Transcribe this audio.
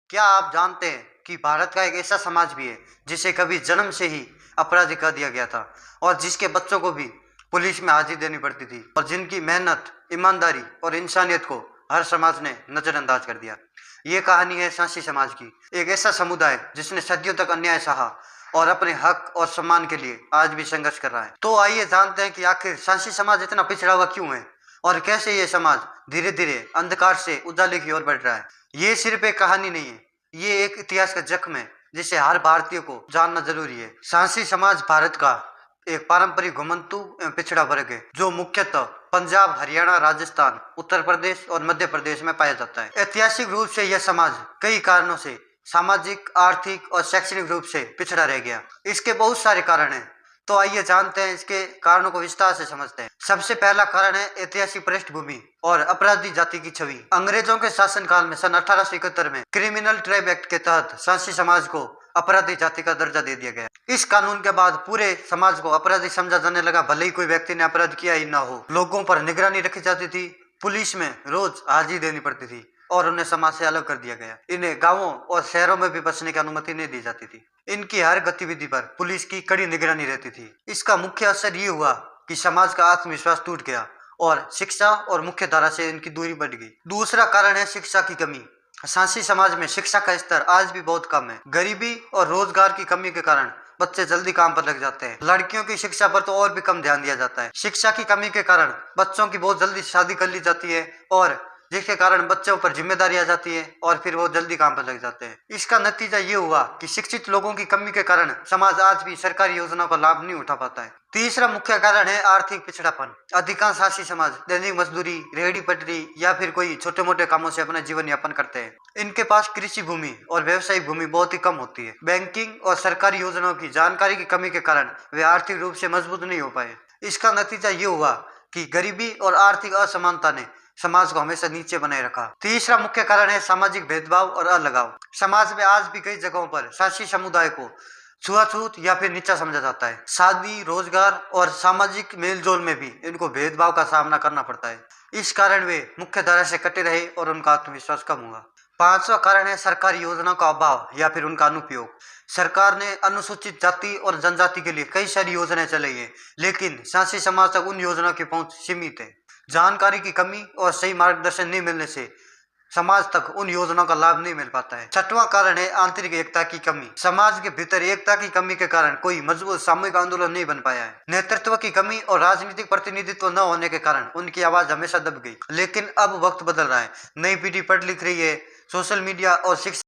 क्या आप जानते हैं कि भारत का एक ऐसा समाज भी है जिसे कभी जन्म से ही अपराधी कर दिया गया था और जिसके बच्चों को भी पुलिस में हाजिरी देनी पड़ती थी और जिनकी मेहनत, ईमानदारी और इंसानियत को हर समाज ने नजरअंदाज कर दिया। ये कहानी है सांसी समाज की, एक ऐसा समुदाय जिसने सदियों तक अन्याय सहा और अपने हक और सम्मान के लिए आज भी संघर्ष कर रहा है। तो आइए जानते हैं कि आखिर सांसी समाज इतना पिछड़ा हुआ क्यों है और कैसे ये समाज धीरे धीरे अंधकार से उजाले की ओर बढ़ रहा है। ये सिर्फ एक कहानी नहीं है, ये एक इतिहास का जख्म है जिसे हर भारतीय को जानना जरूरी है। सांसी समाज भारत का एक पारंपरिक घुमंतु एवं पिछड़ा वर्ग है जो मुख्यतः पंजाब, हरियाणा, राजस्थान, उत्तर प्रदेश और मध्य प्रदेश में पाया जाता है। ऐतिहासिक रूप से यह समाज कई कारणों से सामाजिक, आर्थिक और शैक्षणिक रूप से पिछड़ा रह गया। इसके बहुत सारे कारण हैं, तो आइए जानते हैं इसके कारणों को विस्तार से समझते हैं। सबसे पहला कारण है ऐतिहासिक पृष्ठभूमि और अपराधी जाति की छवि। अंग्रेजों के शासनकाल में सन 1871 में क्रिमिनल ट्राइब एक्ट के तहत सांसी समाज को अपराधी जाति का दर्जा दे दिया गया। इस कानून के बाद पूरे समाज को अपराधी समझा जाने लगा, भले ही कोई व्यक्ति ने अपराध किया ही ना हो। लोगों पर निगरानी रखी जाती थी, पुलिस में रोज हाजिरी देनी पड़ती थी और उन्हें समाज से अलग कर दिया गया। इन्हें गांवों और शहरों में भी बसने की अनुमति नहीं दी जाती थी। इनकी हर गतिविधि पर पुलिस की कड़ी निगरानी रहती थी। इसका मुख्य असर ये हुआ कि समाज का आत्मविश्वास टूट गया और शिक्षा और मुख्य धारा से इनकी दूरी बढ़ गई। दूसरा कारण है शिक्षा की कमी। सांसी समाज में शिक्षा का स्तर आज भी बहुत कम है। गरीबी और रोजगार की कमी के कारण बच्चे जल्दी काम पर लग जाते हैं। लड़कियों की शिक्षा पर तो और भी कम ध्यान दिया जाता है। शिक्षा की कमी के कारण बच्चों की बहुत जल्दी शादी कर ली जाती है और जिसके कारण बच्चों पर जिम्मेदारी आ जाती है और फिर वो जल्दी काम पर लग जाते हैं। इसका नतीजा ये हुआ कि शिक्षित लोगों की कमी के कारण समाज आज भी सरकारी योजनाओं का लाभ नहीं उठा पाता है। तीसरा मुख्य कारण है आर्थिक पिछड़ापन। अधिकांश सांसी समाज दैनिक मजदूरी, रेहड़ी पटरी या फिर कोई छोटे मोटे कामों से अपना जीवन यापन करते हैं। इनके पास कृषि भूमि और व्यवसायिक भूमि बहुत ही कम होती है। बैंकिंग और सरकारी योजनाओं की जानकारी की कमी के कारण वे आर्थिक रूप से मजबूत नहीं हो पाए। इसका नतीजा ये हुआ कि गरीबी और आर्थिक असमानता ने समाज को हमेशा नीचे बनाए रखा। तीसरा मुख्य कारण है सामाजिक भेदभाव और अलगाव। समाज में आज भी कई जगहों पर सांसी समुदाय को छुआछूत या फिर नीचा समझा जाता है। शादी, रोजगार और सामाजिक मेलजोल में भी इनको भेदभाव का सामना करना पड़ता है। इस कारण वे मुख्य धारा से कटे रहे और उनका आत्मविश्वास कम हुआ। पांचवा कारण है सरकारी योजनाओं का अभाव या फिर उनका अनुपयोग। सरकार ने अनुसूचित जाति और जनजाति के लिए कई सारी योजनाएं चलाई है, लेकिन सांसी समाज तक उन योजनाओं की पहुंच सीमित है। जानकारी की कमी और सही मार्गदर्शन नहीं मिलने से समाज तक उन योजनाओं का लाभ नहीं मिल पाता है। छठवां कारण है आंतरिक एकता की कमी। समाज के भीतर एकता की कमी के कारण कोई मजबूत सामूहिक आंदोलन नहीं बन पाया है। नेतृत्व की कमी और राजनीतिक प्रतिनिधित्व न होने के कारण उनकी आवाज हमेशा दब गई। लेकिन अब वक्त बदल रहा है, नई पीढ़ी पढ़ लिख रही है, सोशल मीडिया और शिक्षा